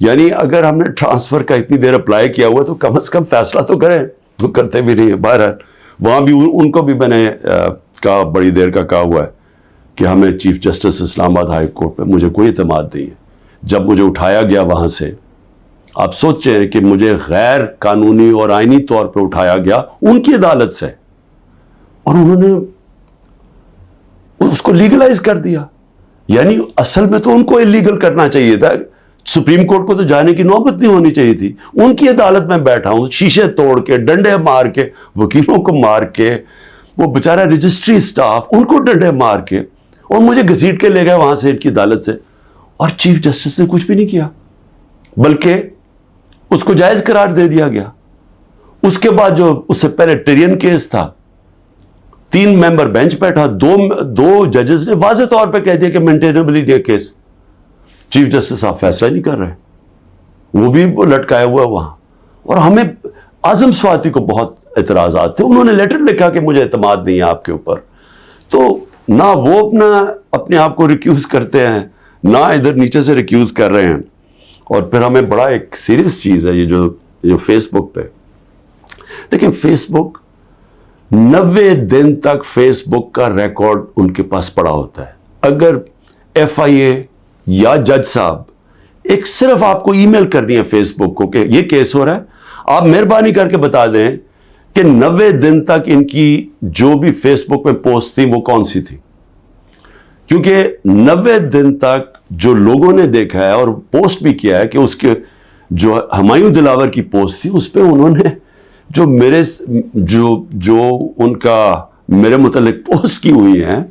یعنی اگر ہم نے ٹرانسفر کا اتنی دیر اپلائی کیا ہوا تو کم از کم فیصلہ تو کریں, وہ کرتے بھی نہیں ہیں. بہرحال وہاں بھی ان کو بھی میں نے کہا, بڑی دیر کا کہا ہوا ہے کہ ہمیں چیف جسٹس اسلام آباد ہائی کورٹ پہ مجھے کوئی اعتماد نہیں ہے. جب مجھے اٹھایا گیا وہاں سے, آپ سوچیں کہ مجھے غیر قانونی اور آئینی طور پہ اٹھایا گیا ان کی عدالت سے, اور انہوں نے اس کو لیگلائز کر دیا. یعنی اصل میں تو ان کو اللیگل کرنا چاہیے تھا, سپریم کورٹ کو تو جانے کی نوبت نہیں ہونی چاہیے تھی. ان کی عدالت میں بیٹھا ہوں, شیشے توڑ کے, ڈنڈے مار کے, وکیلوں کو مار کے, وہ بیچارہ رجسٹری سٹاف ان کو ڈنڈے مار کے, اور مجھے گھسیٹ کے لے گئے وہاں سے ان کی عدالت سے, اور چیف جسٹس نے کچھ بھی نہیں کیا بلکہ اس کو جائز قرار دے دیا گیا. اس کے بعد جو اس سے پہلے ٹیرین کیس تھا, 3 ممبر بینچ بیٹھا, دو ججز نے واضح طور پہ کہہ دیا کہ مینٹینیبل ہے کیس. چیف جسٹس صاحب فیصلہ نہیں کر رہے, وہ بھی لٹکایا ہوا وہاں. اور ہمیں اعظم سواتی کو بہت اعتراضات تھے. انہوں نے لیٹر لکھا کہ مجھے اعتماد نہیں ہے آپ کے اوپر. تو نہ وہ اپنے آپ کو ریکیوز کرتے ہیں, نہ ادھر نیچے سے ریکیوز کر رہے ہیں. اور پھر ہمیں بڑا ایک سیریس چیز ہے یہ جو فیس بک پہ دیکھیں, فیس بک 90 دن تک فیس بک کا ریکارڈ ان کے پاس پڑا ہوتا ہے. اگر FIA یا جج صاحب ایک صرف آپ کو ای میل کرنی ہے فیس بک کو کہ یہ کیس ہو رہا ہے, آپ مہربانی کر کے بتا دیں کہ 90 دن تک ان کی جو بھی فیس بک میں پوسٹ تھی وہ کون سی تھی. کیونکہ 90 دن تک جو لوگوں نے دیکھا ہے اور پوسٹ بھی کیا ہے کہ اس کے جو ہمایوں دلاور کی پوسٹ تھی اس پہ انہوں نے جو ان کا میرے متعلق پوسٹ کی ہوئی ہیں,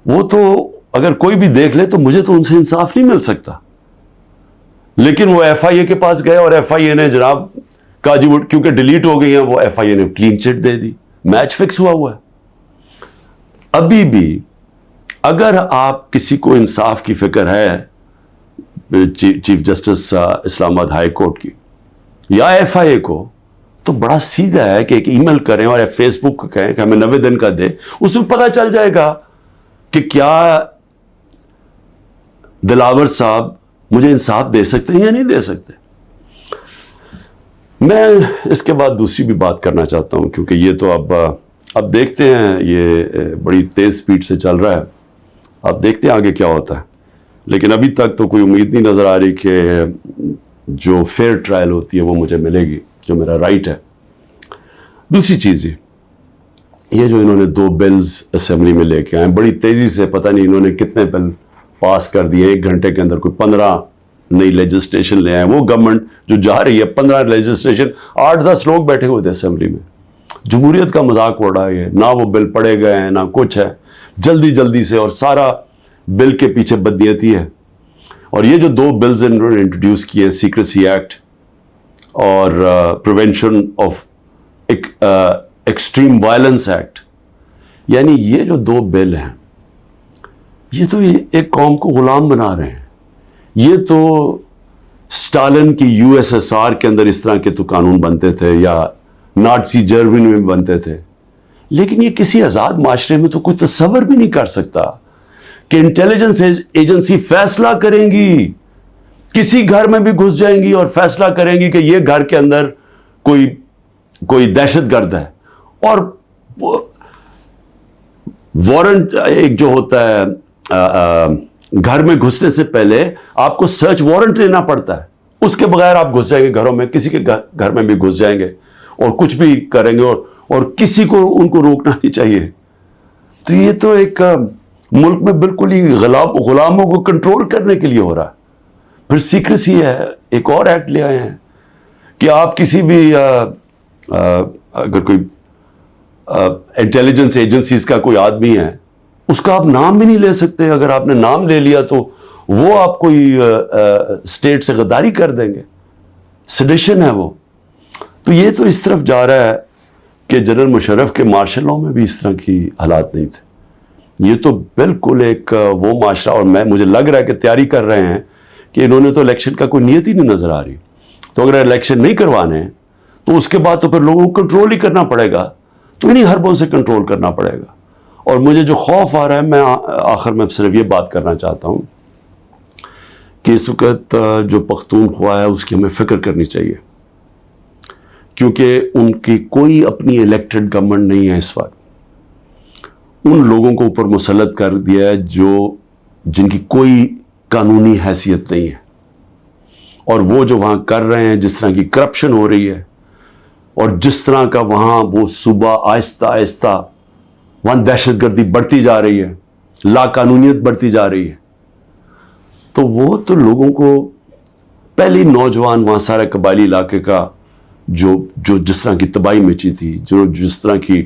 وہ تو اگر کوئی بھی دیکھ لے تو مجھے تو ان سے انصاف نہیں مل سکتا. لیکن وہ FIA کے پاس گئے اور FIA نے جناب کہا جی وہ کیونکہ ڈیلیٹ ہو گئی ہیں, وہ FIA نے کلین چٹ دے دی, میچ فکس ہوا ہے. ابھی بھی اگر آپ کسی کو انصاف کی فکر ہے چیف جسٹس اسلام آباد ہائی کورٹ کی یا FIA کو, تو بڑا سیدھا ہے کہ ایک ای میل کریں اور فیس بک کو کہیں کہ ہمیں 90 دن کا دے. اس میں پتہ چل جائے گا کہ کیا دلاور صاحب مجھے انصاف دے سکتے ہیں یا نہیں دے سکتے. میں اس کے بعد دوسری بھی بات کرنا چاہتا ہوں, کیونکہ یہ تو اب دیکھتے ہیں, یہ بڑی تیز سپیڈ سے چل رہا ہے, اب دیکھتے ہیں آگے کیا ہوتا ہے. لیکن ابھی تک تو کوئی امید نہیں نظر آ رہی کہ جو فیئر ٹرائل ہوتی ہے وہ مجھے ملے گی, جو میرا رائٹ ہے. دوسری چیز یہ جو انہوں نے 2 بلز اسمبلی میں لے کے آئے بڑی تیزی سے, پتہ نہیں انہوں نے کتنے بل پاس کر دیے 1 گھنٹے کے اندر, کوئی 15 نئی لیجسلیشن لے آئے. وہ گورنمنٹ جو جا رہی ہے 15 لیجسلیشن, 8-10 لوگ بیٹھے ہوئے تھے اسمبلی میں, جمہوریت کا مذاق اڑ رہا ہے. نہ وہ بل پڑھے گئے ہیں نہ کچھ ہے, جلدی سے, اور سارا بل کے پیچھے بدنیتی ہے. اور یہ جو 2 بلز انہوں نے انٹروڈیوس کیے, سیکریسی ایکٹ اور prevention of extreme violence act, یعنی یہ جو 2 بل ہیں یہ تو ایک قوم کو غلام بنا رہے ہیں. یہ تو سٹالن کی USSR کے اندر اس طرح کے تو قانون بنتے تھے, یا نازی جرمنی میں بنتے تھے. لیکن یہ کسی آزاد معاشرے میں تو کوئی تصور بھی نہیں کر سکتا کہ انٹیلیجنس ایجنسی فیصلہ کریں گی, کسی گھر میں بھی گھس جائیں گی اور فیصلہ کریں گی کہ یہ گھر کے اندر کوئی دہشت گرد ہے, اور وارنٹ ایک جو ہوتا ہے گھر میں گھسنے سے پہلے آپ کو سرچ وارنٹ لینا پڑتا ہے, اس کے بغیر آپ گھس جائیں گے گھروں میں, کسی کے گھر میں بھی گھس جائیں گے اور کچھ بھی کریں گے, اور کسی کو ان کو روکنا نہیں چاہیے. تو یہ تو ایک ملک میں بالکل ہی غلاموں کو کنٹرول کرنے کے لیے ہو رہا ہے. پھر سیکریسی ہے, ایک اور ایکٹ لے آئے ہیں کہ آپ کسی بھی اگر کوئی انٹیلیجنس ایجنسیز کا کوئی آدمی ہے, اس کا آپ نام بھی نہیں لے سکتے. اگر آپ نے نام لے لیا تو وہ آپ کوئی اسٹیٹ سے غداری کر دیں گے, سیڈیشن ہے وہ. تو یہ تو اس طرف جا رہا ہے کہ جنرل مشرف کے مارشل لاء میں بھی اس طرح کی حالات نہیں تھے. یہ تو بالکل ایک وہ معاشرہ, اور مجھے لگ رہا ہے کہ تیاری کر رہے ہیں کہ انہوں نے تو الیکشن کا کوئی نیت ہی نہیں نظر آ رہی. تو اگر الیکشن نہیں کروانے ہیں تو اس کے بعد تو پھر لوگوں کو کنٹرول ہی کرنا پڑے گا, تو انہیں حربوں سے کنٹرول کرنا پڑے گا. اور مجھے جو خوف آ رہا ہے, میں آخر میں صرف یہ بات کرنا چاہتا ہوں کہ اس وقت جو پختونخوا ہے اس کی ہمیں فکر کرنی چاہیے، کیونکہ ان کی کوئی اپنی الیکٹڈ گورنمنٹ نہیں ہے اس وقت. ان لوگوں کو اوپر مسلط کر دیا ہے جن کی کوئی قانونی حیثیت نہیں ہے، اور وہ جو وہاں کر رہے ہیں، جس طرح کی کرپشن ہو رہی ہے اور جس طرح کا وہاں وہ صوبہ آہستہ آہستہ وہاں دہشت گردی بڑھتی جا رہی ہے، لا قانونیت بڑھتی جا رہی ہے، تو وہ تو لوگوں کو پہلی نوجوان وہاں سارے قبائلی علاقے کا جو جس طرح کی تباہی مچی تھی، جس طرح کی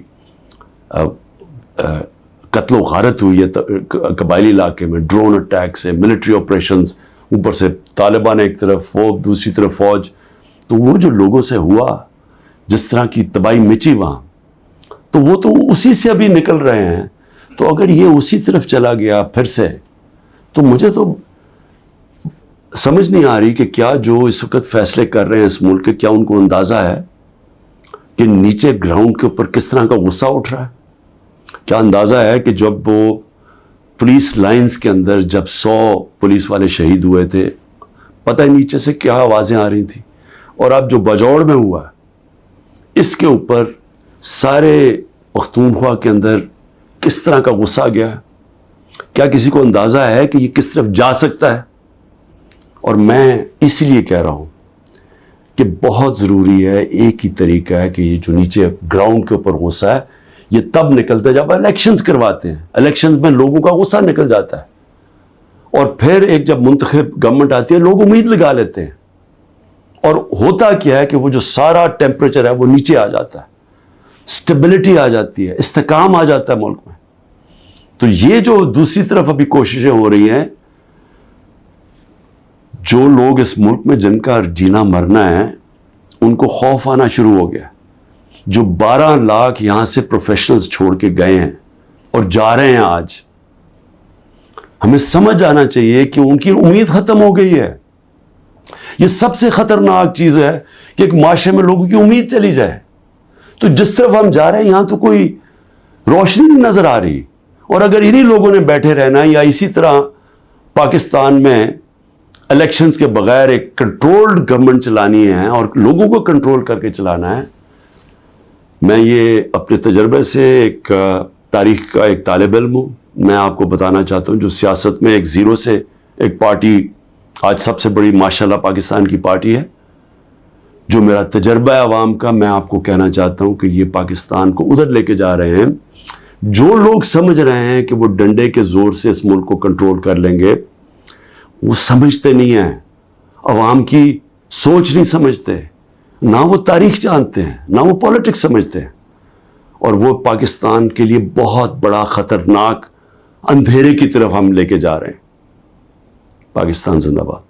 قتل و غارت ہوئی ہے قبائلی علاقے میں، ڈرون اٹیک سے، ملٹری آپریشنز، اوپر سے طالبان ایک طرف، وہ دوسری طرف فوج، تو وہ جو لوگوں سے ہوا، جس طرح کی تباہی مچی وہاں، تو وہ تو اسی سے ابھی نکل رہے ہیں. تو اگر یہ اسی طرف چلا گیا پھر سے، تو مجھے تو سمجھ نہیں آ رہی کہ کیا جو اس وقت فیصلے کر رہے ہیں اس ملک کے، کیا ان کو اندازہ ہے کہ نیچے گراؤنڈ کے اوپر کس طرح کا غصہ اٹھ رہا ہے؟ کیا اندازہ ہے کہ جب وہ پولیس لائنز کے اندر جب 100 پولیس والے شہید ہوئے تھے، پتہ ہے نیچے سے کیا آوازیں آ رہی تھیں؟ اور اب جو بجوڑ میں ہوا اس کے اوپر سارے پختونخوا کے اندر کس طرح کا غصہ گیا ہے؟ کیا کسی کو اندازہ ہے کہ یہ کس طرف جا سکتا ہے؟ اور میں اس لیے کہہ رہا ہوں کہ بہت ضروری ہے، ایک ہی طریقہ ہے کہ یہ جو نیچے گراؤنڈ کے اوپر غصہ ہے یہ تب نکلتا ہے جب الیکشنز کرواتے ہیں. الیکشنز میں لوگوں کا غصہ نکل جاتا ہے، اور پھر ایک جب منتخب گورنمنٹ آتی ہے لوگ امید لگا لیتے ہیں، اور ہوتا کیا ہے کہ وہ جو سارا ٹیمپریچر ہے وہ نیچے آ جاتا ہے، سٹیبلٹی آ جاتی ہے، استحکام آ جاتا ہے ملک میں. تو یہ جو دوسری طرف ابھی کوششیں ہو رہی ہیں، جو لوگ اس ملک میں جن کا جینا مرنا ہے ان کو خوف آنا شروع ہو گیا. جو 12 لاکھ یہاں سے پروفیشنلز چھوڑ کے گئے ہیں اور جا رہے ہیں، آج ہمیں سمجھ آنا چاہیے کہ ان کی امید ختم ہو گئی ہے. یہ سب سے خطرناک چیز ہے کہ ایک معاشرے میں لوگوں کی امید چلی جائے. تو جس طرف ہم جا رہے ہیں یہاں تو کوئی روشنی نہیں نظر آ رہی، اور اگر انہی لوگوں نے بیٹھے رہنا ہے یا اسی طرح پاکستان میں الیکشنز کے بغیر ایک کنٹرولڈ گورنمنٹ چلانی ہے اور لوگوں کو کنٹرول کر کے چلانا ہے. میں یہ اپنے تجربے سے ایک تاریخ کا ایک طالب علم ہوں، میں آپ کو بتانا چاہتا ہوں جو سیاست میں ایک زیرو سے ایک پارٹی آج سب سے بڑی ماشاءاللہ پاکستان کی پارٹی ہے، جو میرا تجربہ ہے عوام کا، میں آپ کو کہنا چاہتا ہوں کہ یہ پاکستان کو ادھر لے کے جا رہے ہیں. جو لوگ سمجھ رہے ہیں کہ وہ ڈنڈے کے زور سے اس ملک کو کنٹرول کر لیں گے، وہ سمجھتے نہیں ہیں، عوام کی سوچ نہیں سمجھتے، نہ وہ تاریخ جانتے ہیں، نہ وہ پولیٹکس سمجھتے ہیں، اور وہ پاکستان کے لیے بہت بڑا خطرناک اندھیرے کی طرف ہم لے کے جا رہے ہیں. پاکستان زندہ باد.